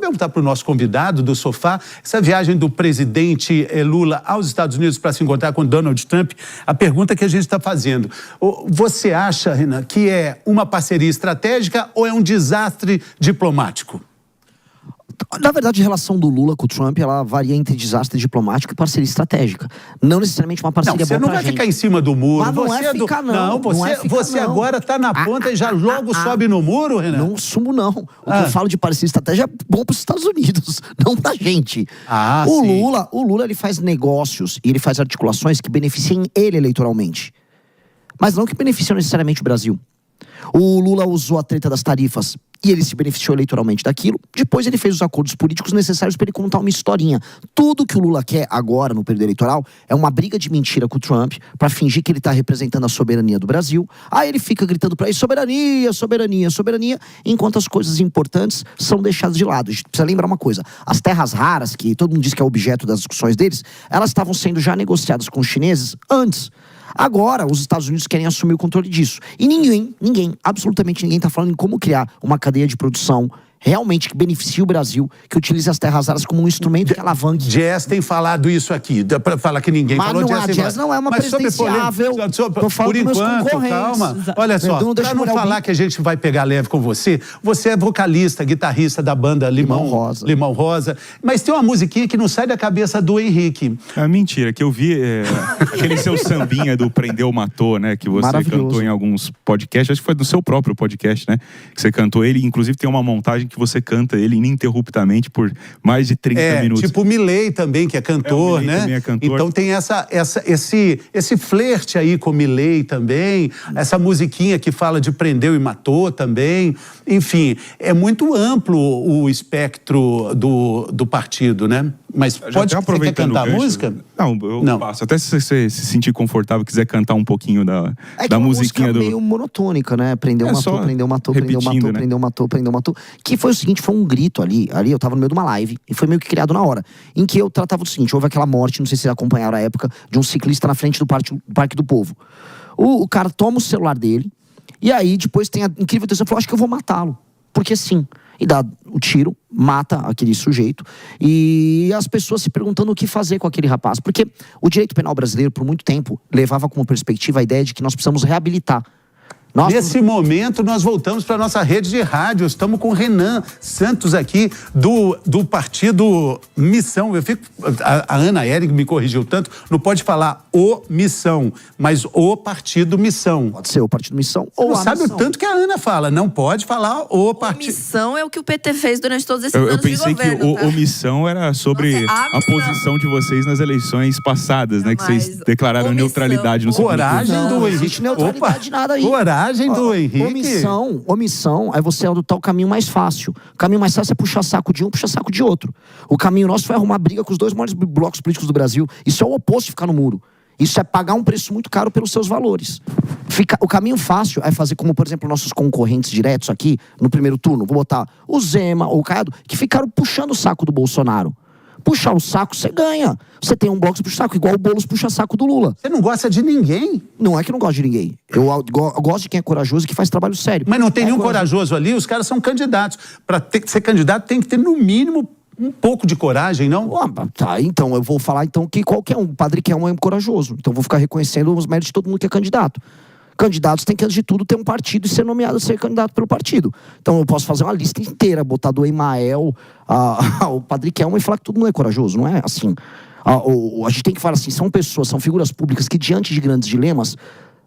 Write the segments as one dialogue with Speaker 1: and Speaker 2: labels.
Speaker 1: perguntar para o nosso convidado do sofá, essa viagem do presidente Lula aos Estados Unidos para se encontrar com Donald Trump, a pergunta que a gente está fazendo. Você acha, Renan, que é uma parceria estratégica ou é um desastre diplomático?
Speaker 2: Na verdade, a relação do Lula com o Trump, ela varia entre desastre diplomático e parceria estratégica. Não necessariamente uma parceria boa pra gente.
Speaker 1: Você não vai ficar em cima do muro.
Speaker 2: Mas não é ficar, não.
Speaker 1: Você agora está na ponta e já logo sobe no muro, Renan?
Speaker 2: Não sumo, não. O que eu falo de parceria estratégica é bom para os Estados Unidos, não pra gente. O Lula, ele faz negócios e ele faz articulações que beneficiem ele eleitoralmente. Mas não que beneficiam necessariamente o Brasil. O Lula usou a treta das tarifas e ele se beneficiou eleitoralmente daquilo. Depois ele fez os acordos políticos necessários para ele contar uma historinha. Tudo que o Lula quer agora, no período eleitoral, é uma briga de mentira com o Trump para fingir que ele está representando a soberania do Brasil. Aí ele fica gritando para ele, soberania, soberania, soberania, enquanto as coisas importantes são deixadas de lado. A gente precisa lembrar uma coisa, as terras raras, que todo mundo diz que é objeto das discussões deles, elas estavam sendo já negociadas com os chineses antes. Agora, os Estados Unidos querem assumir o controle disso. E ninguém, absolutamente ninguém está falando em como criar uma cadeia de produção realmente que beneficie o Brasil, que utilize as terras raras como um instrumento que alavanque.
Speaker 1: Jazz tem falado isso aqui, para falar que ninguém falou.
Speaker 2: Mas Jazz não é uma presidenciável.
Speaker 1: Por enquanto, calma. Olha só, para não falar que a gente vai pegar leve com você, você é vocalista, guitarrista da banda Limão Rosa. Mas tem uma musiquinha que não sai da cabeça do Henrique.
Speaker 3: É mentira, que eu vi aquele seu sambinha do Prendeu Matou, né? Que você cantou em alguns podcasts, acho que foi do seu próprio podcast, né? Que você cantou ele, inclusive tem uma montagem que você canta ele ininterruptamente por mais de 30 minutos.
Speaker 1: Tipo o Milley também, que é cantor, né?
Speaker 3: Também é cantor.
Speaker 1: Então tem esse flerte aí com o Milley também, essa musiquinha que fala de prendeu e matou também. Enfim, é muito amplo o espectro do partido, né? Mas você quer cantar a música?
Speaker 3: Não, passo. Até se você se sentir confortável, quiser cantar um pouquinho da musiquinha do...
Speaker 2: É meio monotônica, né? Prendeu, matou, prendeu, matou, prendeu, matou, né? Prendeu, matou, prendeu, matou. Que foi o seguinte, foi um grito ali eu tava no meio de uma live, e foi meio que criado na hora, em que eu tratava do seguinte, houve aquela morte, não sei se vocês acompanharam a época, de um ciclista na frente do Parque do Povo. O cara toma o celular dele, e aí depois tem a incrível decisão, falou, acho que eu vou matá-lo, porque sim. E dá o tiro, mata aquele sujeito. E as pessoas se perguntando o que fazer com aquele rapaz. Porque o direito penal brasileiro, por muito tempo, levava como perspectiva a ideia de que nós precisamos reabilitar.
Speaker 1: Nesse momento, nós voltamos para a nossa rede de rádio. Estamos com o Renan Santos aqui, do partido Missão. A Ana Ering me corrigiu tanto, não pode falar o Missão, mas o partido Missão.
Speaker 2: Pode ser o partido Missão ou a
Speaker 1: sabe
Speaker 2: Missão.
Speaker 1: O tanto que a Ana fala, não pode falar o partido.
Speaker 4: Missão é o que o PT fez durante todos esses anos de governo.
Speaker 3: Eu pensei que o Missão era sobre a posição de vocês nas eleições passadas, né? Que vocês declararam neutralidade no segundo turno.
Speaker 1: Coragem do Henrique.
Speaker 2: Não existe neutralidade nada aí.
Speaker 1: Coragem do Henrique.
Speaker 2: Omissão é você adotar o caminho mais fácil. O caminho mais fácil é puxar saco de um, puxar saco de outro. O caminho nosso foi arrumar briga com os dois maiores blocos políticos do Brasil. Isso é o oposto de ficar no muro. Isso é pagar um preço muito caro pelos seus valores. O caminho fácil é fazer como, por exemplo, nossos concorrentes diretos aqui, no primeiro turno. Vou botar o Zema ou o Caiado, que ficaram puxando o saco do Bolsonaro. Puxar o saco, você ganha. Você tem um bloco que puxa saco, igual o Boulos puxa saco do Lula.
Speaker 1: Você não gosta de ninguém?
Speaker 2: Não é que eu não gosto de ninguém. Eu gosto de quem é corajoso e que faz trabalho sério.
Speaker 1: Mas não tem nenhum corajoso ali, os caras são candidatos. Para ser candidato tem que ter, no mínimo, um pouco de coragem, não?
Speaker 2: Tá, então eu vou falar então que qualquer um, o Padre Kelman é corajoso. Então eu vou ficar reconhecendo os méritos de todo mundo que é candidato. Candidatos têm que, antes de tudo, ter um partido e ser nomeado a ser candidato pelo partido. Então eu posso fazer uma lista inteira, botar do Emael ao Padre Kelman e falar que todo mundo é corajoso, não é assim. A gente tem que falar assim, são pessoas, são figuras públicas que, diante de grandes dilemas,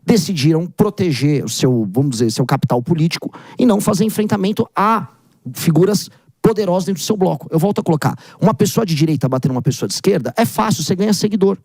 Speaker 2: decidiram proteger o seu, vamos dizer, seu capital político e não fazer enfrentamento a figuras poderosas dentro do seu bloco. Eu volto a colocar, uma pessoa de direita batendo uma pessoa de esquerda, é fácil, você ganha seguidor.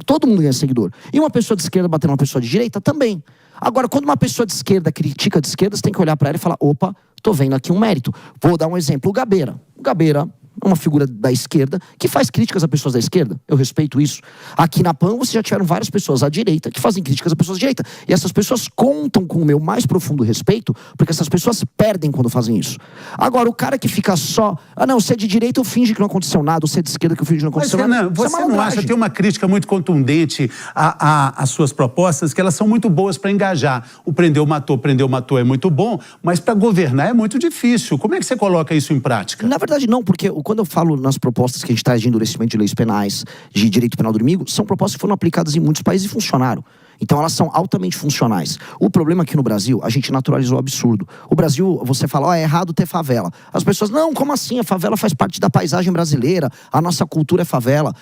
Speaker 2: Todo mundo ganha seguidor. E uma pessoa de esquerda batendo uma pessoa de direita, também. Agora, quando uma pessoa de esquerda critica de esquerda, você tem que olhar para ela e falar, opa, tô vendo aqui um mérito. Vou dar um exemplo, o Gabeira. O Gabeira, uma figura da esquerda, que faz críticas a pessoas da esquerda. Eu respeito isso. Aqui na PAN, você já tiveram várias pessoas à direita que fazem críticas a pessoas da direita. E essas pessoas contam com o meu mais profundo respeito, porque essas pessoas perdem quando fazem isso. Agora, o cara que fica só... não, você é de direita, eu finge que não aconteceu nada. Você é de esquerda, que eu finge que não aconteceu nada.
Speaker 1: Renan, você não acha que tem uma crítica muito contundente às suas propostas, que elas são muito boas para engajar? O prendeu, matou é muito bom, mas para governar é muito difícil. Como é que você coloca isso em prática?
Speaker 2: Na verdade, não, porque quando eu falo nas propostas que a gente traz de endurecimento de leis penais, de direito penal do inimigo, são propostas que foram aplicadas em muitos países e funcionaram. Então elas são altamente funcionais. O problema é que no Brasil, a gente naturalizou o absurdo. O Brasil, você fala, é errado ter favela. As pessoas, não, como assim? A favela faz parte da paisagem brasileira, a nossa cultura é favela.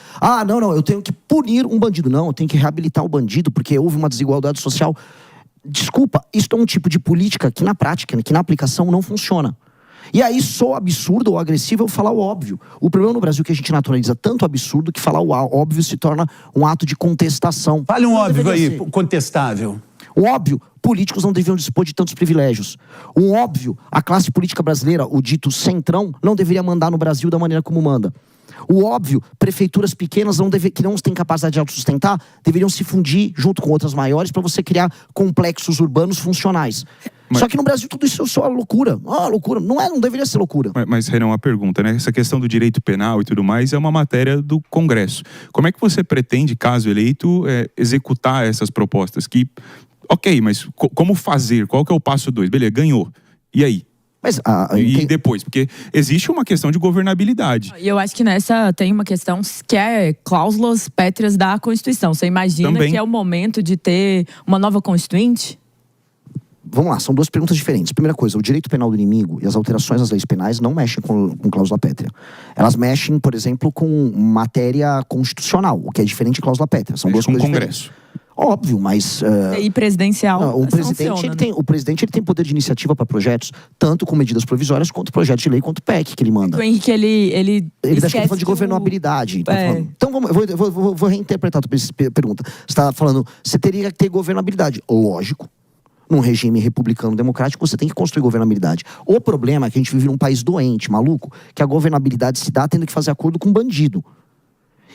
Speaker 2: Não, eu tenho que punir um bandido. Não, eu tenho que reabilitar o bandido, porque houve uma desigualdade social. Desculpa, isso é um tipo de política que na prática, que na aplicação não funciona. E aí, sou absurdo ou agressivo eu falar o óbvio. O problema no Brasil é que a gente naturaliza tanto absurdo que falar o óbvio se torna um ato de contestação.
Speaker 1: Fale um óbvio aí, contestável.
Speaker 2: Um óbvio, políticos não deveriam dispor de tantos privilégios. Um óbvio, a classe política brasileira, o dito centrão, não deveria mandar no Brasil da maneira como manda. O óbvio, prefeituras pequenas que não têm capacidade de autossustentar, deveriam se fundir junto com outras maiores para você criar complexos urbanos funcionais. Só que no Brasil tudo isso é só loucura. Loucura. Não deveria ser loucura.
Speaker 3: Mas, Renan, uma pergunta, né? Essa questão do direito penal e tudo mais é uma matéria do Congresso. Como é que você pretende, caso eleito, executar essas propostas? Ok, mas como fazer? Qual que é o passo 2? Beleza, ganhou. E aí?
Speaker 2: Mas,
Speaker 3: e depois? Porque existe uma questão de governabilidade.
Speaker 5: E eu acho que nessa tem uma questão que é cláusulas pétreas da Constituição. Você imagina também que é o momento de ter uma nova Constituinte?
Speaker 2: Vamos lá, são duas perguntas diferentes. Primeira coisa, o direito penal do inimigo e as alterações às leis penais não mexem com cláusula pétrea. Elas mexem, por exemplo, com matéria constitucional, o que é diferente de cláusula pétrea. São duas coisas diferentes.
Speaker 3: Congresso.
Speaker 2: Óbvio, mas...
Speaker 5: E presidencial?
Speaker 2: O presidente ele tem poder de iniciativa para projetos, tanto com medidas provisórias, quanto projetos de lei, quanto PEC que ele manda.
Speaker 5: O Henrique, ele
Speaker 2: está falando de governabilidade. Então, eu vou reinterpretar a tua pergunta. Você está falando, você teria que ter governabilidade. Lógico. Num regime republicano democrático, você tem que construir governabilidade. O problema é que a gente vive num país doente, maluco, que a governabilidade se dá tendo que fazer acordo com bandido.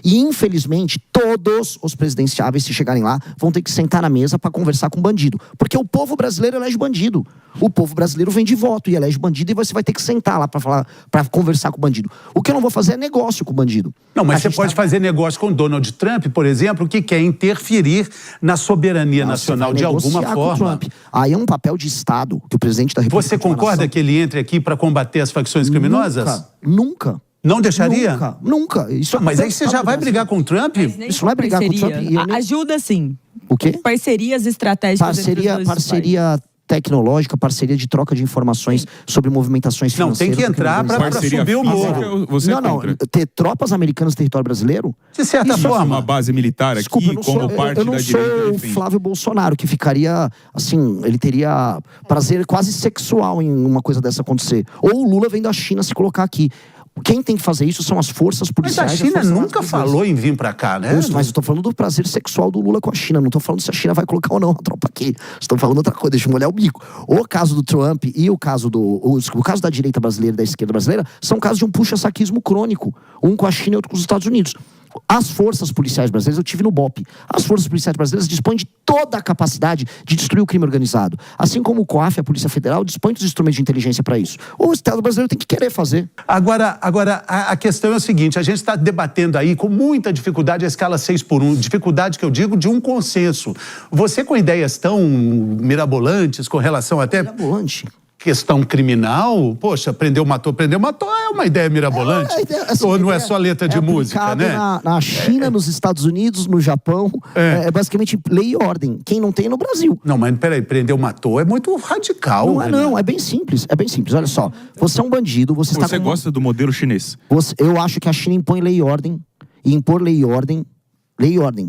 Speaker 2: E, infelizmente, todos os presidenciáveis, se chegarem lá, vão ter que sentar na mesa para conversar com bandido. Porque o povo brasileiro elege bandido. O povo brasileiro vem de voto e elege bandido, e você vai ter que sentar lá para conversar com o bandido. O que eu não vou fazer é negócio com o bandido.
Speaker 1: Não, mas você pode fazer negócio com Donald Trump, por exemplo, que quer interferir na soberania nacional de alguma forma.
Speaker 2: Aí é um papel de Estado que o presidente da República...
Speaker 1: Você concorda que ele entre aqui para combater as facções criminosas?
Speaker 2: Nunca.
Speaker 1: Não deixaria?
Speaker 2: Nunca.
Speaker 1: Mas aí você já vai brigar com o Trump?
Speaker 2: Isso não é brigar com o Trump.
Speaker 5: Ajuda sim.
Speaker 2: O quê?
Speaker 5: Parcerias estratégicas.
Speaker 2: Parceria tecnológica, parceria de troca de informações sobre movimentações financeiras.
Speaker 1: Não, tem que entrar para subir o morro.
Speaker 2: Não, ter tropas americanas no território brasileiro?
Speaker 1: De certa forma.
Speaker 3: Uma base militar aqui, como parte da direita.
Speaker 2: Eu não sou o Flávio Bolsonaro, que ficaria, assim, ele teria prazer quase sexual em uma coisa dessa acontecer. Ou o Lula vem da China se colocar aqui. Quem tem que fazer isso são as forças policiais.
Speaker 1: Mas a China nunca falou em vir pra cá, né?
Speaker 2: Mas eu tô falando do prazer sexual do Lula com a China. Não tô falando se a China vai colocar ou não a tropa aqui. Estou falando outra coisa, deixa eu molhar o bico. O caso do Trump e o caso da direita brasileira e da esquerda brasileira são casos de um puxa-saquismo crônico. Um com a China e outro com os Estados Unidos. As forças policiais brasileiras, eu tive no BOP, as forças policiais brasileiras dispõem de toda a capacidade de destruir o crime organizado. Assim como o COAF, a Polícia Federal, dispõe dos instrumentos de inteligência para isso. O Estado brasileiro tem que querer fazer.
Speaker 1: Agora a questão é o seguinte, a gente está debatendo aí com muita dificuldade a escala 6x1, dificuldade que eu digo de um consenso. Você com ideias tão mirabolantes com relação até...
Speaker 2: Mirabolante?
Speaker 1: Questão criminal, poxa, prendeu, matou é uma ideia mirabolante. Ou não é só letra de música, né?
Speaker 2: Na China, nos Estados Unidos, no Japão, é basicamente lei e ordem. Quem não tem no Brasil.
Speaker 1: Não, mas peraí, prendeu, matou é muito radical.
Speaker 2: Não, é bem simples, olha só. Você é um bandido, você
Speaker 3: gosta do modelo chinês?
Speaker 2: Eu acho que a China impõe lei e ordem, e impor lei e ordem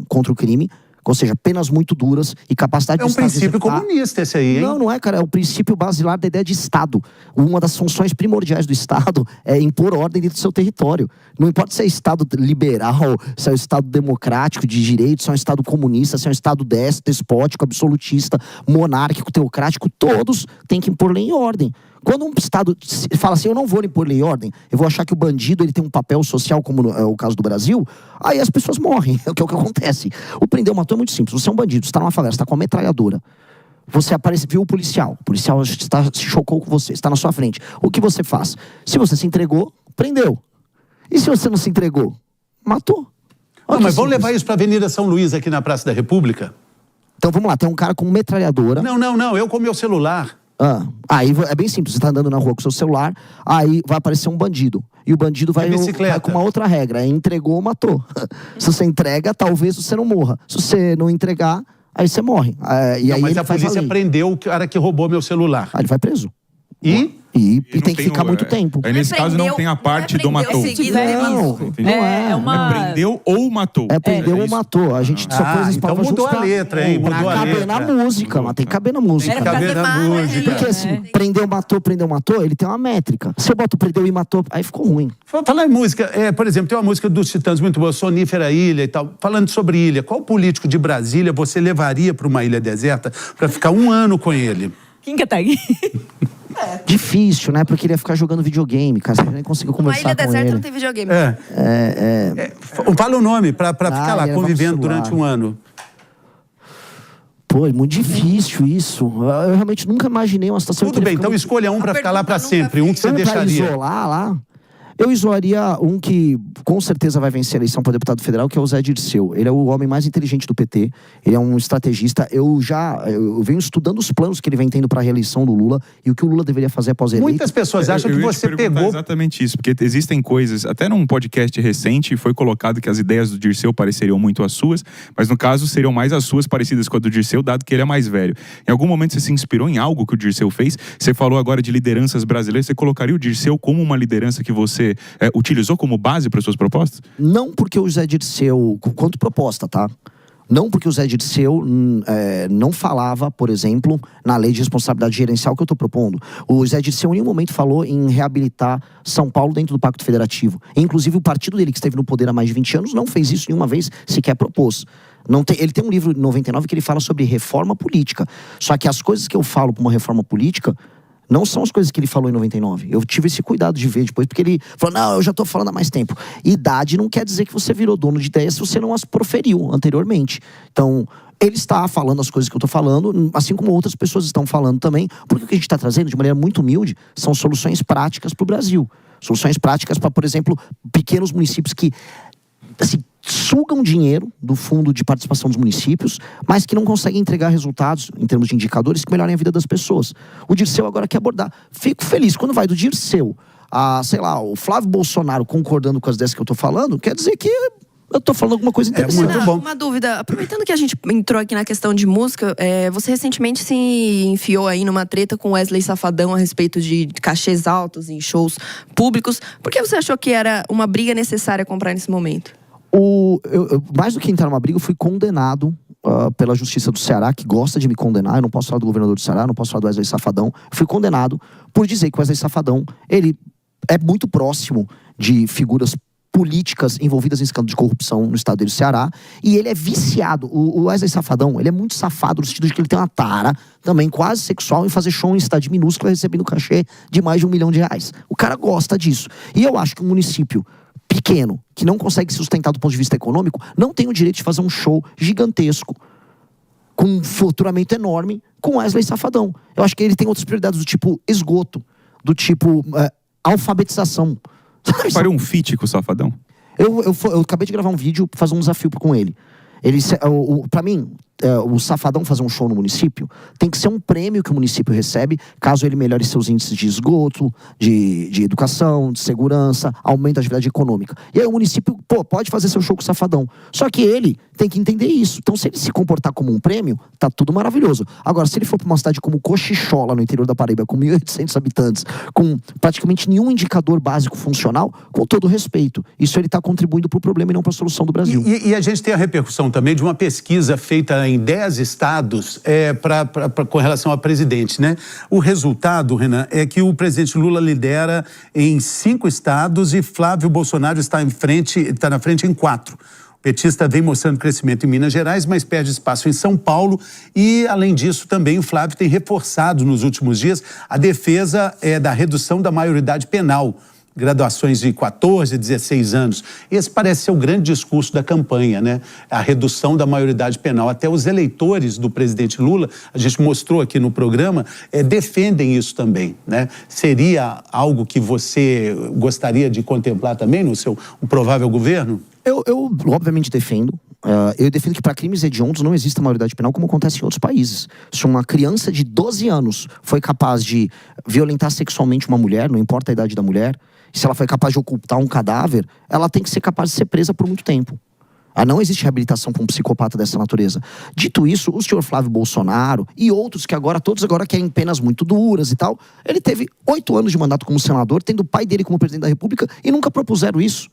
Speaker 2: contra o crime, ou seja, penas muito duras e capacidade de Estado.
Speaker 1: É um princípio comunista esse aí, hein?
Speaker 2: Não é, cara. É o princípio basilar da ideia de Estado. Uma das funções primordiais do Estado é impor ordem dentro do seu território. Não importa se é Estado liberal, se é um Estado democrático, de direito, se é um Estado comunista, se é um Estado despótico, absolutista, monárquico, teocrático, todos têm que impor lei e ordem. Quando um Estado fala assim, eu não vou impor lei e ordem, eu vou achar que o bandido ele tem um papel social, como é o caso do Brasil, aí as pessoas morrem, é o que acontece. O prendeu, matou é muito simples. Você é um bandido, você está numa favela, você está com uma metralhadora. Você viu o policial se chocou com você, está na sua frente. O que você faz? Se você se entregou, prendeu. E se você não se entregou? Matou.
Speaker 1: Não, mas vamos levar isso para a Avenida São Luís, aqui na Praça da República?
Speaker 2: Então vamos lá, tem um cara com metralhadora.
Speaker 1: Não, eu com meu celular.
Speaker 2: Aí é bem simples, você tá andando na rua com o seu celular, aí vai aparecer um bandido. E o bandido vai com uma outra regra, entregou, matou. Se você entrega, talvez você não morra. Se você não entregar, aí você morre.
Speaker 1: Mas a polícia prendeu o cara que roubou meu celular.
Speaker 2: Aí ele vai preso.
Speaker 1: E
Speaker 2: tem que ficar muito tempo.
Speaker 3: Aí nesse caso não tem a parte do matou. Prendeu ou matou.
Speaker 2: Prendeu ou matou. A gente só pôs
Speaker 1: então mudou a letra, hein?
Speaker 2: Pra caber na música, mas tem que caber na música.
Speaker 1: Tem que caber na música.
Speaker 2: Porque assim, prendeu, matou, ele tem uma métrica. Se eu boto prendeu e matou, aí ficou ruim.
Speaker 1: Falar em música, por exemplo, tem uma música dos Titãs muito boa, Sonífera Ilha e tal. Falando sobre ilha, qual político de Brasília você levaria para uma ilha deserta para ficar 1 ano com ele?
Speaker 5: Kim Kataguiri.
Speaker 2: Difícil, né? Porque ele ia ficar jogando videogame, cara. Você nem conseguiu conversar com ele.
Speaker 4: Uma ilha deserta não tem videogame.
Speaker 1: Fala o nome, pra ficar lá, convivendo durante 1 ano.
Speaker 2: Pô, é muito difícil isso. Eu realmente nunca imaginei uma situação...
Speaker 1: Tudo bem, então escolha um pra ficar lá pra sempre. Um que você deixaria.
Speaker 2: Pra isolar lá... Eu isolaria um que com certeza vai vencer a eleição para deputado federal, que é o Zé Dirceu. Ele é o homem mais inteligente do PT, ele é um estrategista. Eu venho estudando os planos que ele vem tendo para a reeleição do Lula e o que o Lula deveria fazer após eleito.
Speaker 1: Muitas pessoas acham que você pegou...
Speaker 3: exatamente isso, porque existem coisas, até num podcast recente foi colocado que as ideias do Dirceu pareceriam muito as suas, mas no caso seriam mais as suas parecidas com a do Dirceu, dado que ele é mais velho. Em algum momento você se inspirou em algo que o Dirceu fez? Você falou agora de lideranças brasileiras, você colocaria o Dirceu como uma liderança que você utilizou como base para suas propostas?
Speaker 2: Não porque o Zé Dirceu, quanto proposta, tá? Não porque o Zé Dirceu não falava, por exemplo, na lei de responsabilidade gerencial que eu estou propondo. O Zé Dirceu em nenhum momento falou em reabilitar São Paulo dentro do Pacto Federativo. Inclusive o partido dele, que esteve no poder há mais de 20 anos, não fez isso nenhuma vez, sequer propôs. Ele tem um livro de 99 que ele fala sobre reforma política. Só que as coisas que eu falo para uma reforma política não são as coisas que ele falou em 99. Eu tive esse cuidado de ver depois, porque ele falou, não, eu já tô falando há mais tempo. Idade não quer dizer que você virou dono de ideias se você não as proferiu anteriormente. Então, ele está falando as coisas que eu tô falando, assim como outras pessoas estão falando também, porque o que a gente está trazendo, de maneira muito humilde, são soluções práticas para o Brasil. Soluções práticas para, por exemplo, pequenos municípios que, assim, sugam dinheiro do fundo de participação dos municípios, mas que não conseguem entregar resultados em termos de indicadores que melhorem a vida das pessoas. O Dirceu agora quer abordar. Fico feliz. Quando vai do Dirceu a, sei lá, o Flávio Bolsonaro concordando com as ideias que eu tô falando, quer dizer que eu tô falando alguma coisa interessante.
Speaker 1: Muito bom.
Speaker 4: Uma dúvida. Aproveitando que a gente entrou aqui na questão de música, você recentemente se enfiou aí numa treta com Wesley Safadão a respeito de cachês altos em shows públicos. Por que você achou que era uma briga necessária comprar nesse momento?
Speaker 2: Mais do que entrar numa briga, eu fui condenado pela Justiça do Ceará, que gosta de me condenar. Eu não posso falar do governador do Ceará, não posso falar do Wesley Safadão. Eu fui condenado por dizer que o Wesley Safadão, ele é muito próximo de figuras políticas envolvidas em escândalo de corrupção no estado do Ceará, e ele é viciado. O Wesley Safadão, ele é muito safado no sentido de que ele tem uma tara também quase sexual em fazer show em cidade minúscula recebendo cachê de mais de R$1 milhão. O cara gosta disso. E eu acho que um município pequeno, que não consegue se sustentar do ponto de vista econômico, não tem o direito de fazer um show gigantesco, com um faturamento enorme, com Wesley Safadão. Eu acho que ele tem outras prioridades do tipo esgoto, do tipo alfabetização.
Speaker 3: Faria um feat com o Safadão?
Speaker 2: Eu acabei de gravar um vídeo pra fazer um desafio com ele. Pra mim, o Safadão fazer um show no município tem que ser um prêmio que o município recebe caso ele melhore seus índices de esgoto, de educação, de segurança, aumento da atividade econômica. E aí o município, pode fazer seu show com o Safadão. Só que ele tem que entender isso. Então, se ele se comportar como um prêmio, tá tudo maravilhoso. Agora, se ele for pra uma cidade como Cochichola, no interior da Paraíba, com 1.800 habitantes, com praticamente nenhum indicador básico funcional, com todo respeito, isso ele tá contribuindo pro problema e não pra solução do Brasil.
Speaker 1: E a gente tem a repercussão também de uma pesquisa feita em 10 estados com relação a presidente, né? O resultado, Renan, é que o presidente Lula lidera em 5 estados e Flávio Bolsonaro está na frente em 4. petista vem mostrando crescimento em Minas Gerais, mas perde espaço em São Paulo. E, além disso, também o Flávio tem reforçado nos últimos dias a defesa da redução da maioridade penal. Graduações de 14, 16 anos. Esse parece ser o grande discurso da campanha, né? A redução da maioridade penal. Até os eleitores do presidente Lula, a gente mostrou aqui no programa, defendem isso também, né? Seria algo que você gostaria de contemplar também no seu provável governo?
Speaker 2: Eu obviamente defendo. Eu defendo que para crimes hediondos não existe maioridade penal como acontece em outros países. Se uma criança de 12 anos foi capaz de violentar sexualmente uma mulher, não importa a idade da mulher, se ela foi capaz de ocultar um cadáver, ela tem que ser capaz de ser presa por muito tempo. Não existe reabilitação para um psicopata dessa natureza. Dito isso, o senhor Flávio Bolsonaro e outros que todos agora querem penas muito duras e tal, ele teve 8 anos de mandato como senador, tendo o pai dele como presidente da República e nunca propuseram isso.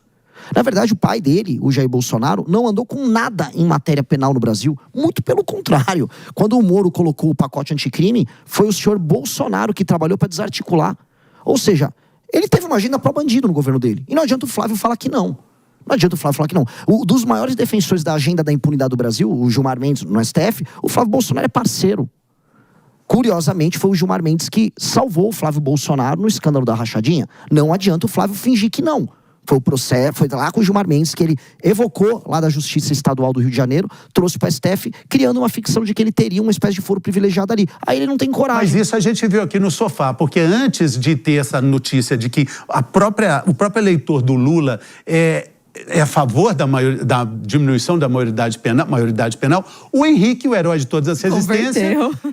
Speaker 2: Na verdade, o pai dele, o Jair Bolsonaro, não andou com nada em matéria penal no Brasil. Muito pelo contrário. Quando o Moro colocou o pacote anticrime, foi o senhor Bolsonaro que trabalhou para desarticular. Ou seja, ele teve uma agenda pró-bandido no governo dele. E não adianta o Flávio falar que não. Não adianta o Flávio falar que não. Dos maiores defensores da agenda da impunidade do Brasil, o Gilmar Mendes no STF, o Flávio Bolsonaro é parceiro. Curiosamente, foi o Gilmar Mendes que salvou o Flávio Bolsonaro no escândalo da rachadinha. Não adianta o Flávio fingir que não. Foi o processo, foi lá com o Gilmar Mendes que ele evocou lá da Justiça Estadual do Rio de Janeiro, trouxe para o STF, criando uma ficção de que ele teria uma espécie de foro privilegiado ali. Aí ele não tem coragem.
Speaker 1: Mas isso a gente viu aqui no Sofá, porque antes de ter essa notícia de que o próprio eleitor do Lula é a favor da diminuição da maioridade penal, o Henrique, o herói de todas as resistências,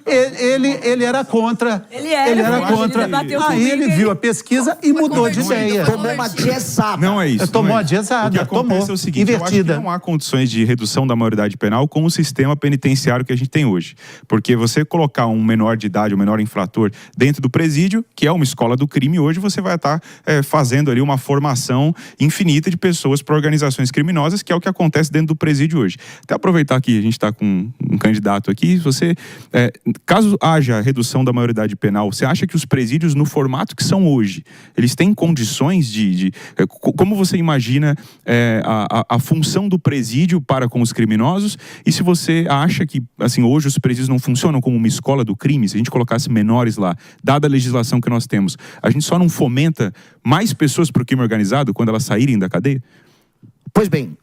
Speaker 1: ele era contra. Ele era contra. Aí ele viu a pesquisa e mudou de ideia.
Speaker 2: Tomou uma diesada.
Speaker 3: Não é isso.
Speaker 1: Tomou a diesada.
Speaker 3: O que acontece é o seguinte,
Speaker 1: invertida.
Speaker 3: Eu acho que não há condições de redução da maioridade penal com o sistema penitenciário que a gente tem hoje. Porque você colocar um menor de idade, um menor infrator dentro do presídio, que é uma escola do crime, hoje você vai estar fazendo ali uma formação infinita de pessoas para organizações criminosas, que é o que acontece dentro do presídio hoje. Até aproveitar que a gente está com um candidato aqui, caso haja redução da maioridade penal, você acha que os presídios, no formato que são hoje, eles têm condições como você imagina a função do presídio para com os criminosos? E se você acha que, assim, hoje os presídios não funcionam como uma escola do crime, se a gente colocasse menores lá, dada a legislação que nós temos, a gente só não fomenta mais pessoas para o crime organizado quando elas saírem da cadeia?
Speaker 2: Pois bem,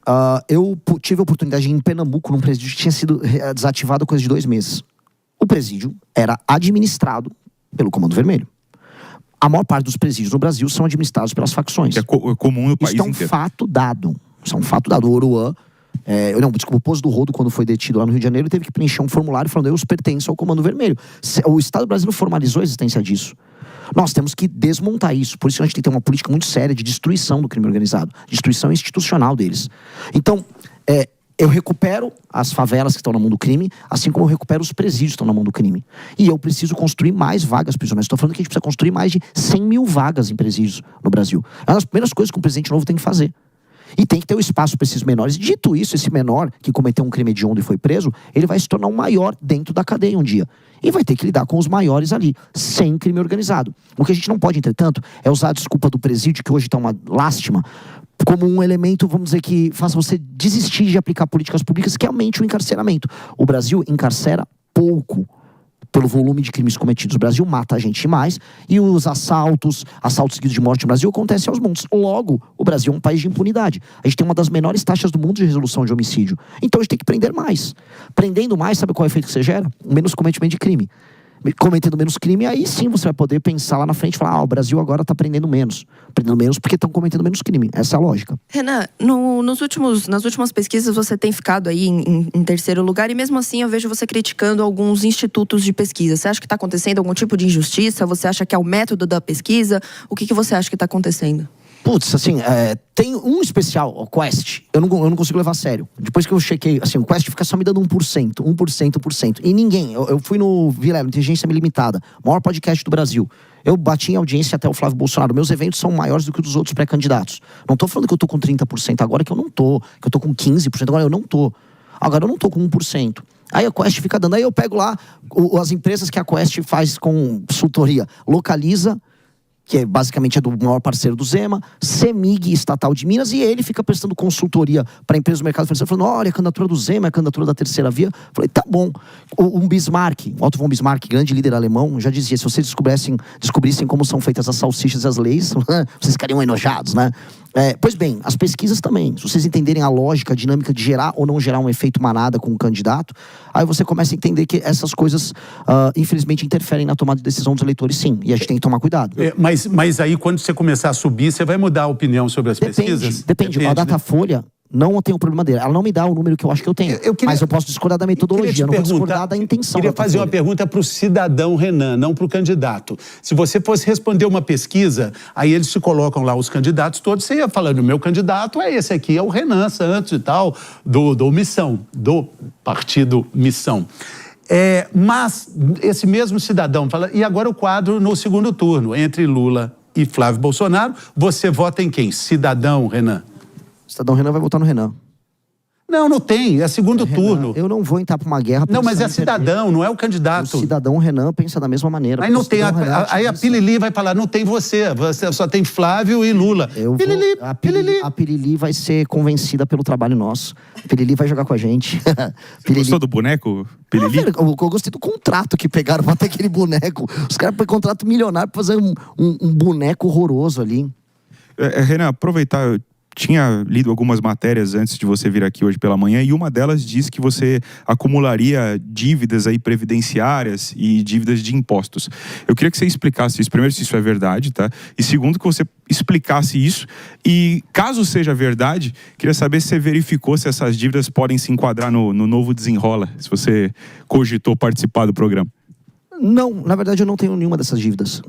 Speaker 2: eu tive a oportunidade de ir em Pernambuco, num presídio que tinha sido desativado há coisa de 2 meses. O presídio era administrado pelo Comando Vermelho. A maior parte dos presídios no Brasil são administrados pelas facções.
Speaker 3: É comum no país inteiro.
Speaker 2: Isso é um fato dado. Isso é um fato dado. O Oruan, o Poço do Rodo, quando foi detido lá no Rio de Janeiro, teve que preencher um formulário falando: eu pertenço ao Comando Vermelho. O Estado brasileiro formalizou a existência disso. Nós temos que desmontar isso. Por isso a gente tem que ter uma política muito séria de destruição do crime organizado. Destruição institucional deles. Então, eu recupero as favelas que estão na mão do crime, assim como eu recupero os presídios que estão na mão do crime. E eu preciso construir mais vagas prisionais. Estou falando que a gente precisa construir mais de 100 mil vagas em presídios no Brasil. É uma das primeiras coisas que um presidente novo tem que fazer. E tem que ter o espaço para esses menores. Dito isso, esse menor que cometeu um crime hediondo e foi preso, ele vai se tornar um maior dentro da cadeia um dia. E vai ter que lidar com os maiores ali, sem crime organizado. O que a gente não pode, entretanto, é usar a desculpa do presídio, que hoje está uma lástima, como um elemento, vamos dizer, que faça você desistir de aplicar políticas públicas, que aumente o encarceramento. O Brasil encarcera pouco pelo volume de crimes cometidos. O Brasil mata a gente mais e os assaltos seguidos de morte no Brasil acontecem aos montes. Logo, o Brasil é um país de impunidade. A gente tem uma das menores taxas do mundo de resolução de homicídio. Então a gente tem que prender mais. Prendendo mais, sabe qual é o efeito que você gera? Menos cometimento de crime. Cometendo menos crime, aí sim você vai poder pensar lá na frente e falar: o Brasil agora está prendendo menos. Prendendo menos porque estão cometendo menos crime. Essa é a lógica.
Speaker 4: Renan, nas últimas pesquisas você tem ficado aí em terceiro lugar, e mesmo assim eu vejo você criticando alguns institutos de pesquisa. Você acha que está acontecendo algum tipo de injustiça? Você acha que é o método da pesquisa? O que você acha que está acontecendo?
Speaker 2: Putz, assim, tem um especial, o Quest, eu não consigo levar a sério. Depois que eu chequei, assim, o Quest fica só me dando 1%. E ninguém, eu fui no Vilela, Inteligência Limitada, maior podcast do Brasil. Eu bati em audiência até o Flávio Bolsonaro. Meus eventos são maiores do que os dos outros pré-candidatos. Não tô falando que eu tô com 30% agora, que eu não tô. Que eu tô com 15% agora, eu não tô. Agora eu não tô com 1%. Aí a Quest fica dando. Aí eu pego lá as empresas que a Quest faz com consultoria. Localiza que basicamente é do maior parceiro do Zema, CEMIG, estatal de Minas, e ele fica prestando consultoria para empresas do mercado financeiro, falando, olha, a candidatura do Zema é a candidatura da terceira via. Falei, tá bom. Um Bismarck, Otto von Bismarck, grande líder alemão, já dizia, se vocês descobrissem como são feitas as salsichas e as leis, vocês ficariam enojados, né? Pois bem, as pesquisas também. Se vocês entenderem a lógica, a dinâmica de gerar ou não gerar um efeito manada com o candidato, aí você começa a entender que essas coisas, infelizmente, interferem na tomada de decisão dos eleitores, sim. E a gente tem que tomar cuidado.
Speaker 1: Mas aí, quando você começar a subir, você vai mudar a opinião sobre as pesquisas?
Speaker 2: Depende. A Datafolha não tem o problema dele. Ela não me dá o número que eu acho que eu tenho. Mas eu posso discordar da metodologia, eu não vou discordar da intenção.
Speaker 1: Eu queria fazer uma pergunta para o cidadão Renan, não para o candidato. Se você fosse responder uma pesquisa, aí eles te colocam lá os candidatos todos, você ia falando, o meu candidato é esse aqui, é o Renan Santos e tal, do Missão, do partido Missão. Mas esse mesmo cidadão fala, e agora o quadro no segundo turno, entre Lula e Flávio Bolsonaro, você vota em quem? Cidadão Renan?
Speaker 2: Cidadão Renan vai votar no Renan.
Speaker 1: Não tem. É segundo turno.
Speaker 2: Eu não vou entrar pra uma guerra.
Speaker 1: Não, mas é cidadão, não é o candidato.
Speaker 2: O cidadão Renan pensa da mesma maneira.
Speaker 1: Aí não tem. Aí a Pirili vai falar, não tem você só tem Flávio e Lula.
Speaker 2: A Pirili vai ser convencida pelo trabalho nosso. A Pirili vai jogar com a gente.
Speaker 3: Você gostou do boneco, Pirili?
Speaker 2: Eu gostei do contrato que pegaram pra ter aquele boneco. Os caras põem contrato milionário pra fazer um boneco horroroso ali.
Speaker 3: Renan, aproveitar... Eu tinha lido algumas matérias antes de você vir aqui hoje pela manhã e uma delas diz que você acumularia dívidas aí previdenciárias e dívidas de impostos. Eu queria que você explicasse isso. Primeiro, se isso é verdade, tá? E segundo, que você explicasse isso. E caso seja verdade, queria saber se você verificou se essas dívidas podem se enquadrar no novo Desenrola, se você cogitou participar do programa.
Speaker 2: Não, na verdade eu não tenho nenhuma dessas dívidas.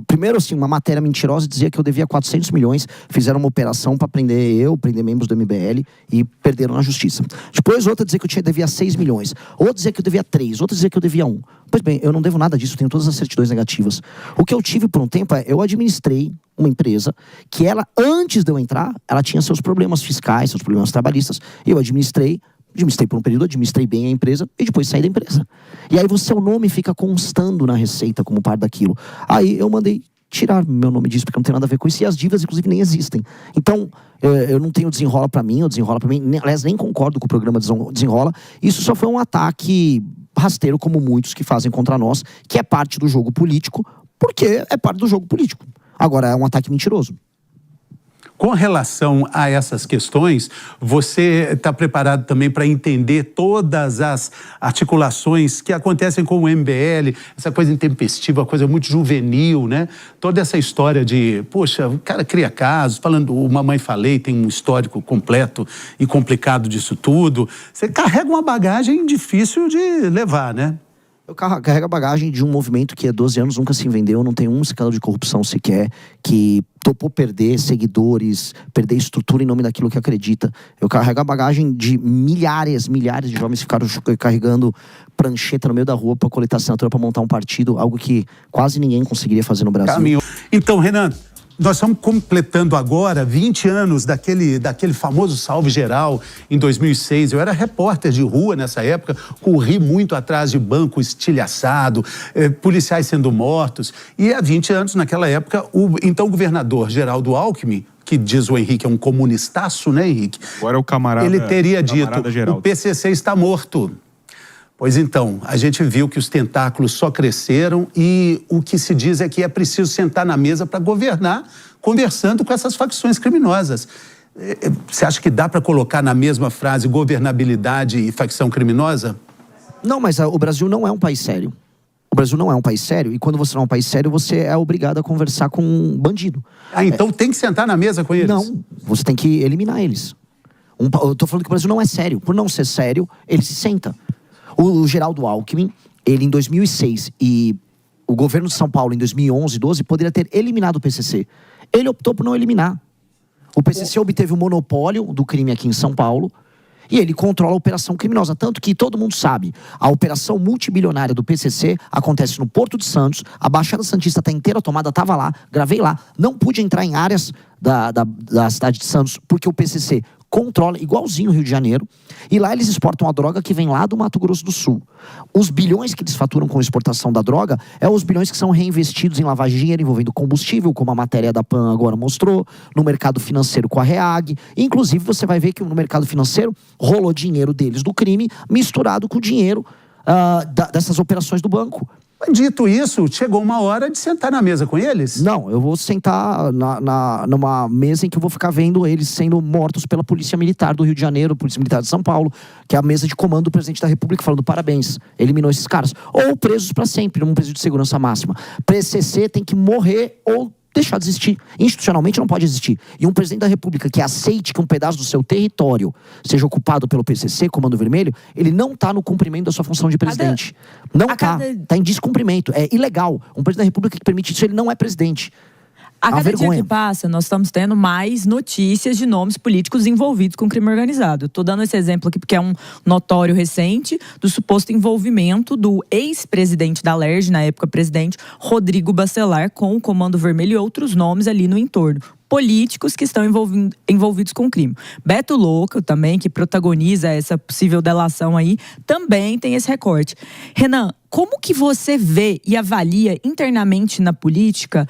Speaker 2: Primeiro, assim, uma matéria mentirosa dizia que eu devia 400 milhões, fizeram uma operação para prender membros do MBL e perderam na justiça. Depois, outra dizia que eu devia 6 milhões, outra dizia que eu devia 3, outra dizia que eu devia 1. Pois bem, eu não devo nada disso, tenho todas as certidões negativas. O que eu tive por um tempo eu administrei uma empresa que ela, antes de eu entrar, ela tinha seus problemas fiscais, seus problemas trabalhistas. Eu administrei por um período, administrei bem a empresa e depois saí da empresa. E aí o seu nome fica constando na receita como parte daquilo. Aí eu mandei tirar meu nome disso, porque não tem nada a ver com isso, e as dívidas, inclusive, nem existem. Então, eu não tenho Desenrola pra mim, aliás, nem concordo com o programa Desenrola. Isso só foi um ataque rasteiro, como muitos que fazem contra nós, que é parte do jogo político, porque é parte do jogo político. Agora, é um ataque mentiroso.
Speaker 1: Com relação a essas questões, você está preparado também para entender todas as articulações que acontecem com o MBL, essa coisa intempestiva, coisa muito juvenil, né? Toda essa história de, poxa, o cara cria casos, falando, o Mamãe Falei tem um histórico completo e complicado disso tudo. Você carrega uma bagagem difícil de levar, né?
Speaker 2: Eu carrego a bagagem de um movimento que há 12 anos nunca se vendeu, não tem um escândalo de corrupção sequer, que topou perder seguidores, perder estrutura em nome daquilo que acredita. Eu carrego a bagagem de milhares de jovens que ficaram carregando prancheta no meio da rua para coletar assinatura para montar um partido, algo que quase ninguém conseguiria fazer no Brasil.
Speaker 1: Então, Renan, nós estamos completando agora 20 anos daquele famoso salve geral em 2006. Eu era repórter de rua nessa época, corri muito atrás de banco estilhaçado, policiais sendo mortos. E há 20 anos, naquela época, o então governador Geraldo Alckmin, que diz o Henrique é um comunistaço, né, Henrique?
Speaker 3: Agora é o camarada.
Speaker 1: Ele teria dito,
Speaker 3: Geraldo.
Speaker 1: o PCC está morto. Pois então, a gente viu que os tentáculos só cresceram e o que se diz é que é preciso sentar na mesa para governar, conversando com essas facções criminosas. Você acha que dá para colocar na mesma frase governabilidade e facção criminosa?
Speaker 2: Não, mas o Brasil não é um país sério. O Brasil não é um país sério e quando você não é um país sério, você é obrigado a conversar com um bandido.
Speaker 1: Então tem que sentar na mesa com eles?
Speaker 2: Não, você tem que eliminar eles. Eu tô falando que o Brasil não é sério. Por não ser sério, ele se senta. O Geraldo Alckmin, ele em 2006 e o governo de São Paulo em 2011, 12, poderia ter eliminado o PCC. Ele optou por não eliminar. O PCC obteve o monopólio do crime aqui em São Paulo e ele controla a operação criminosa. Tanto que todo mundo sabe, a operação multibilionária do PCC acontece no Porto de Santos, a Baixada Santista está inteira tomada, estava lá, gravei lá, não pude entrar em áreas da cidade de Santos porque o PCC controla, igualzinho o Rio de Janeiro, e lá eles exportam a droga que vem lá do Mato Grosso do Sul. Os bilhões que eles faturam com a exportação da droga os bilhões que são reinvestidos em lavagem de dinheiro envolvendo combustível, como a matéria da PAN agora mostrou, no mercado financeiro com a REAG. Inclusive, você vai ver que no mercado financeiro rolou dinheiro deles do crime misturado com o dinheiro dessas operações do banco.
Speaker 1: Dito isso, chegou uma hora de sentar na mesa com eles?
Speaker 2: Não, eu vou sentar numa mesa em que eu vou ficar vendo eles sendo mortos pela Polícia Militar do Rio de Janeiro, Polícia Militar de São Paulo, que é a mesa de comando do presidente da República, falando parabéns, eliminou esses caras. Ou presos para sempre, num presídio de segurança máxima. PCC tem que morrer ou deixar de existir. Institucionalmente não pode existir. E um presidente da República que aceite que um pedaço do seu território seja ocupado pelo PCC, Comando Vermelho, ele não está no cumprimento da sua função de presidente. Não está. Está em descumprimento. É ilegal. Um presidente da República que permite isso, ele não é presidente.
Speaker 5: A cada dia que passa, nós estamos tendo mais notícias de nomes políticos envolvidos com crime organizado. Estou dando esse exemplo aqui porque é um notório recente do suposto envolvimento do ex-presidente da LERJ, na época presidente, Rodrigo Bacelar, com o Comando Vermelho e outros nomes ali no entorno. Políticos que estão envolvidos com o crime. Beto Louco também, que protagoniza essa possível delação aí, também tem esse recorte. Renan, como que você vê e avalia internamente na política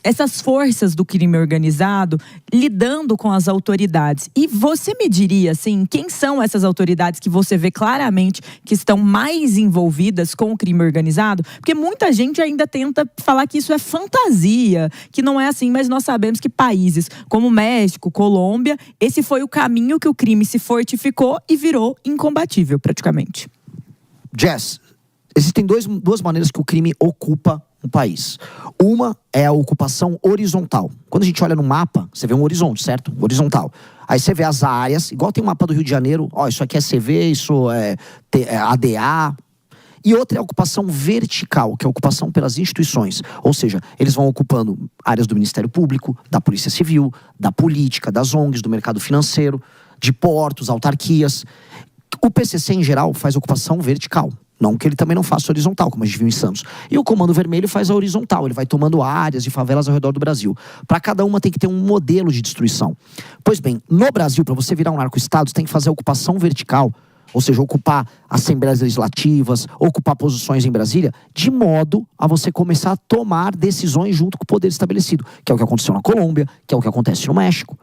Speaker 5: essas forças do crime organizado lidando com as autoridades? E você me diria, assim, quem são essas autoridades que você vê claramente que estão mais envolvidas com o crime organizado? Porque muita gente ainda tenta falar que isso é fantasia, que não é assim, mas nós sabemos que países como México, Colômbia, esse foi o caminho que o crime se fortificou e virou incombatível, praticamente.
Speaker 2: Jess, existem duas maneiras que o crime ocupa um país. Uma é a ocupação horizontal. Quando a gente olha no mapa, você vê um horizonte, certo? Horizontal. Aí você vê as áreas, igual tem o mapa do Rio de Janeiro, isso aqui é CV, isso é ADA. E outra é a ocupação vertical, que é a ocupação pelas instituições. Ou seja, eles vão ocupando áreas do Ministério Público, da Polícia Civil, da política, das ONGs, do mercado financeiro, de portos, autarquias. O PCC, em geral, faz ocupação vertical. Não que ele também não faça horizontal, como a gente viu em Santos. E o Comando Vermelho faz a horizontal. Ele vai tomando áreas de favelas ao redor do Brasil. Para cada uma tem que ter um modelo de destruição. Pois bem, no Brasil, para você virar um narco-estado, você tem que fazer a ocupação vertical. Ou seja, ocupar assembleias legislativas, ocupar posições em Brasília, de modo a você começar a tomar decisões junto com o poder estabelecido. Que é o que aconteceu na Colômbia, que é o que acontece no México.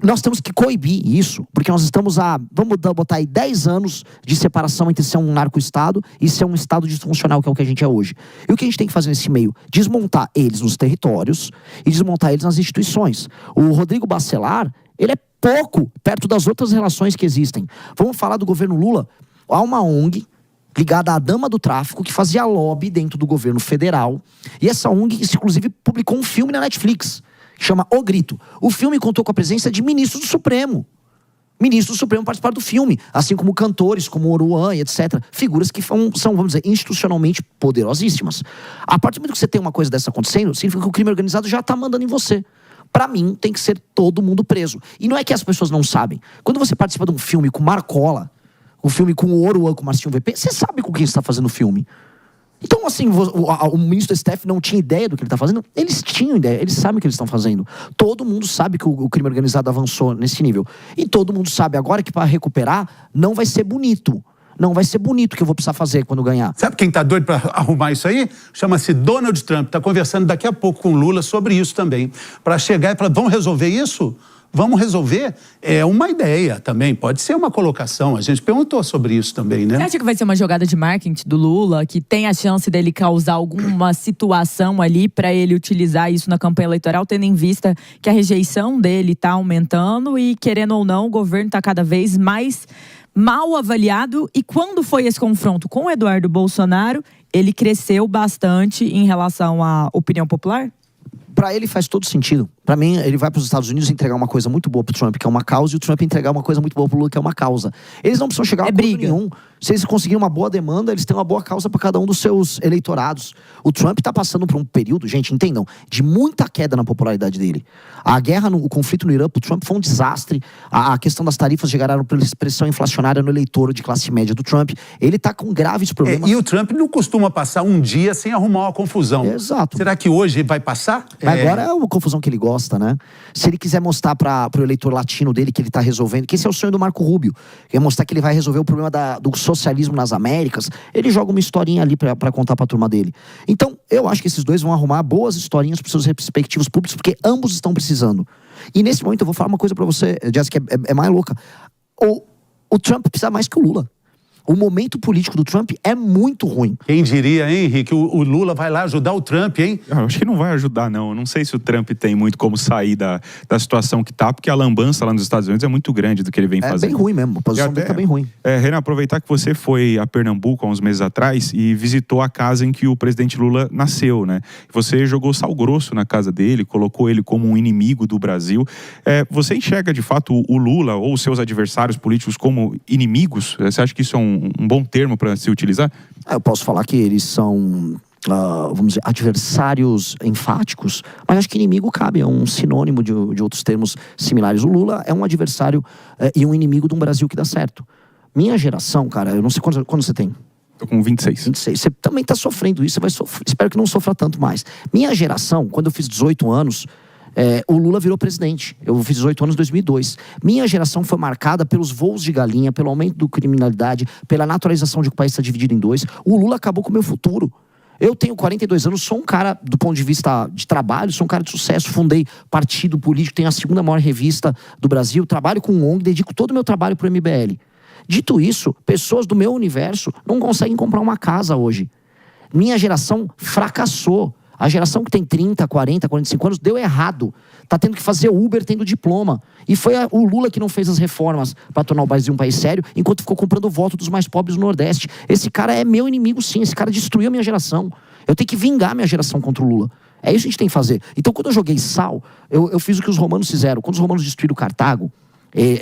Speaker 2: Nós temos que coibir isso, porque nós estamos vamos botar aí 10 anos de separação entre ser um narco-estado e ser um estado disfuncional, que é o que a gente é hoje. E o que a gente tem que fazer nesse meio? Desmontar eles nos territórios e desmontar eles nas instituições. O Rodrigo Bacelar, ele é pouco perto das outras relações que existem. Vamos falar do governo Lula. Há uma ONG ligada à dama do tráfico que fazia lobby dentro do governo federal. E essa ONG, inclusive, publicou um filme na Netflix, que chama O Grito. O filme contou com a presença de ministros do Supremo. Ministros do Supremo participaram do filme, assim como cantores, como Oruan e etc. Figuras que são, vamos dizer, institucionalmente poderosíssimas. A partir do momento que você tem uma coisa dessa acontecendo, significa que o crime organizado já está mandando em você. Pra mim, tem que ser todo mundo preso. E não é que as pessoas não sabem. Quando você participa de um filme com Marcola, um filme com o Oruan, com o Marcinho VP, você sabe com quem você está fazendo o filme. Então, assim, o ministro do STF não tinha ideia do que ele está fazendo? Eles tinham ideia, eles sabem o que eles estão fazendo. Todo mundo sabe que o crime organizado avançou nesse nível. E todo mundo sabe agora que para recuperar, não vai ser bonito. Não vai ser bonito o que eu vou precisar fazer quando ganhar.
Speaker 1: Sabe quem tá doido para arrumar isso aí? Chama-se Donald Trump. Tá conversando daqui a pouco com o Lula sobre isso também. Para chegar e falar, vamos resolver isso? Vamos resolver? É uma ideia também, pode ser uma colocação. A gente perguntou sobre isso também, né?
Speaker 5: Você acha que vai ser uma jogada de marketing do Lula, que tem a chance dele causar alguma situação ali para ele utilizar isso na campanha eleitoral, tendo em vista que a rejeição dele tá aumentando e, querendo ou não, o governo tá cada vez mais mal avaliado? E quando foi esse confronto com o Eduardo Bolsonaro, ele cresceu bastante em relação à opinião popular?
Speaker 2: Para ele faz todo sentido. Para mim, ele vai para os Estados Unidos entregar uma coisa muito boa pro Trump, que é uma causa, e o Trump entregar uma coisa muito boa pro Lula, que é uma causa. Eles não precisam chegar a acordo nenhum. Se eles conseguirem uma boa demanda, eles têm uma boa causa para cada um dos seus eleitorados. O Trump está passando por um período, gente, entendam, de muita queda na popularidade dele. A guerra, o conflito no Irã, pro Trump foi um desastre. A questão das tarifas geraram pressão inflacionária no eleitor de classe média do Trump. Ele está com graves problemas.
Speaker 1: E o Trump não costuma passar um dia sem arrumar uma confusão.
Speaker 2: Exato.
Speaker 1: Será que hoje vai passar?
Speaker 2: Agora é uma confusão que ele gosta. resposta, né? Se ele quiser mostrar para o eleitor latino dele que ele tá resolvendo, que esse é o sonho do Marco Rubio, que é mostrar que ele vai resolver o problema do socialismo nas Américas, ele joga uma historinha ali para contar pra turma dele. Então, eu acho que esses dois vão arrumar boas historinhas pros seus respectivos públicos, porque ambos estão precisando. E nesse momento eu vou falar uma coisa pra você, Jessica, que é mais louca. O Trump precisa mais que o Lula. O momento político do Trump é muito ruim.
Speaker 1: Quem diria, hein, Henrique, o Lula vai lá ajudar o Trump, hein?
Speaker 3: Eu acho que não vai ajudar, não. Eu não sei se o Trump tem muito como sair da situação que tá, porque a lambança lá nos Estados Unidos é muito grande do que ele vem fazendo.
Speaker 2: É bem ruim mesmo, a posição dele tá bem ruim.
Speaker 3: Renan, aproveitar que você foi a Pernambuco há uns meses atrás e visitou a casa em que o presidente Lula nasceu, né? Você jogou sal grosso na casa dele, colocou ele como um inimigo do Brasil. Você enxerga, de fato, o Lula ou os seus adversários políticos como inimigos? Você acha que isso é um bom termo para se utilizar?
Speaker 2: Eu posso falar que eles são, vamos dizer, adversários enfáticos, mas acho que inimigo cabe, é um sinônimo de outros termos similares. O Lula é um adversário e um inimigo de um Brasil que dá certo. Minha geração, cara, eu não sei quando você tem.
Speaker 3: Tô com 26.
Speaker 2: 26. Você também tá sofrendo isso, você vai sofrer. Espero que não sofra tanto mais. Minha geração, quando eu fiz 18 anos, o Lula virou presidente. Eu fiz 18 anos em 2002. Minha geração foi marcada pelos voos de galinha, pelo aumento da criminalidade, pela naturalização de que o país está dividido em dois. O Lula acabou com o meu futuro. Eu tenho 42 anos, sou um cara, do ponto de vista de trabalho, sou um cara de sucesso, fundei partido político, tenho a segunda maior revista do Brasil, trabalho com ONG, dedico todo o meu trabalho pro MBL. Dito isso, pessoas do meu universo não conseguem comprar uma casa hoje. Minha geração fracassou. A geração que tem 30, 40, 45 anos deu errado. Tá tendo que fazer Uber tendo diploma. E foi o Lula que não fez as reformas para tornar o Brasil um país sério, enquanto ficou comprando o voto dos mais pobres do Nordeste. Esse cara é meu inimigo, sim. Esse cara destruiu a minha geração. Eu tenho que vingar a minha geração contra o Lula. É isso que a gente tem que fazer. Então, quando eu joguei sal, eu fiz o que os romanos fizeram. Quando os romanos destruíram Cartago,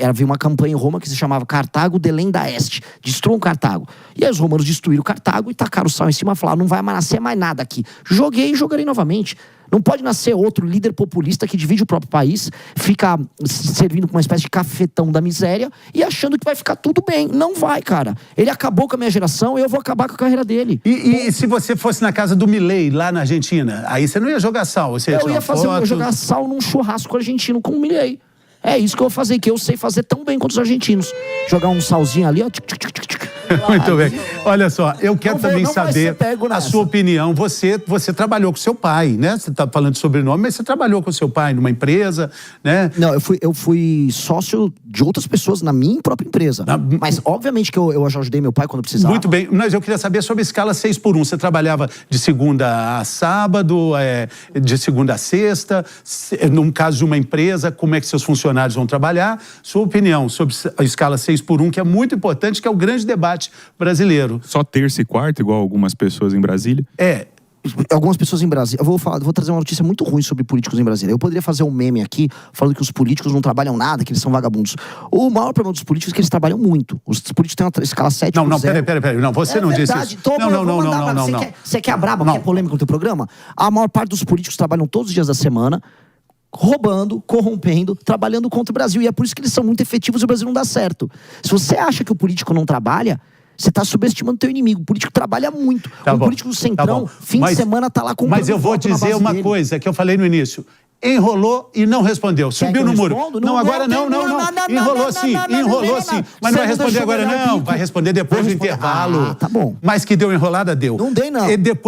Speaker 2: havia uma campanha em Roma que se chamava Cartago delenda est, destruam Cartago. E aí os romanos destruíram Cartago e tacaram o sal em cima e falaram, não vai mais nascer mais nada aqui. Joguei e jogarei novamente. Não pode nascer outro líder populista que divide o próprio país, fica servindo com uma espécie de cafetão da miséria e achando que vai ficar tudo bem. Não vai, cara. Ele acabou com a minha geração e eu vou acabar com a carreira dele.
Speaker 1: E se você fosse na casa do Milei, lá na Argentina, aí você não ia jogar sal? Você ia
Speaker 2: jogar sal num churrasco argentino com o Milei. É isso que eu vou fazer, que eu sei fazer tão bem quanto os argentinos. Jogar um salzinho ali, ó.
Speaker 1: Muito bem. Olha só, eu quero também saber a sua opinião. Você trabalhou com seu pai, né? Você está falando de sobrenome, mas você trabalhou com seu pai numa empresa, né?
Speaker 2: Não, eu fui sócio de outras pessoas na minha própria empresa. Mas, obviamente, que eu já ajudei meu pai quando precisava.
Speaker 1: Muito bem. Mas eu queria saber sobre a escala 6x1. Você trabalhava de segunda a sábado, de segunda a sexta? Num caso de uma empresa, como é que seus funcionários vão trabalhar? Sua opinião sobre a escala 6x1, que é muito importante, que é o grande debate brasileiro.
Speaker 3: Só terça e quarta, igual algumas pessoas em Brasília?
Speaker 2: Algumas pessoas em Brasília. Eu vou trazer uma notícia muito ruim sobre políticos em Brasília. Eu poderia fazer um meme aqui falando que os políticos não trabalham nada, que eles são vagabundos. O maior problema dos políticos é que eles trabalham muito. Os políticos têm uma escala 7
Speaker 1: Não, peraí. Não, você não disse isso.
Speaker 2: Não. Você quer a braba, quer polêmica no teu programa? A maior parte dos políticos trabalham todos os dias da semana, roubando, corrompendo, trabalhando contra o Brasil. E é por isso que eles são muito efetivos e o Brasil não dá certo. Se você acha que o político não trabalha, você está subestimando o teu inimigo. O político trabalha muito. Político do Centrão, fim de semana, tá lá com
Speaker 1: Mas eu vou dizer uma coisa que eu falei no início. Enrolou e não respondeu. Subiu no muro. Agora não. Enrolou sim. Mas não vai responder agora não. Vai responder depois do intervalo.
Speaker 2: Tá bom.
Speaker 1: Mas que deu enrolada, deu.
Speaker 2: Não dei, não.
Speaker 1: E depois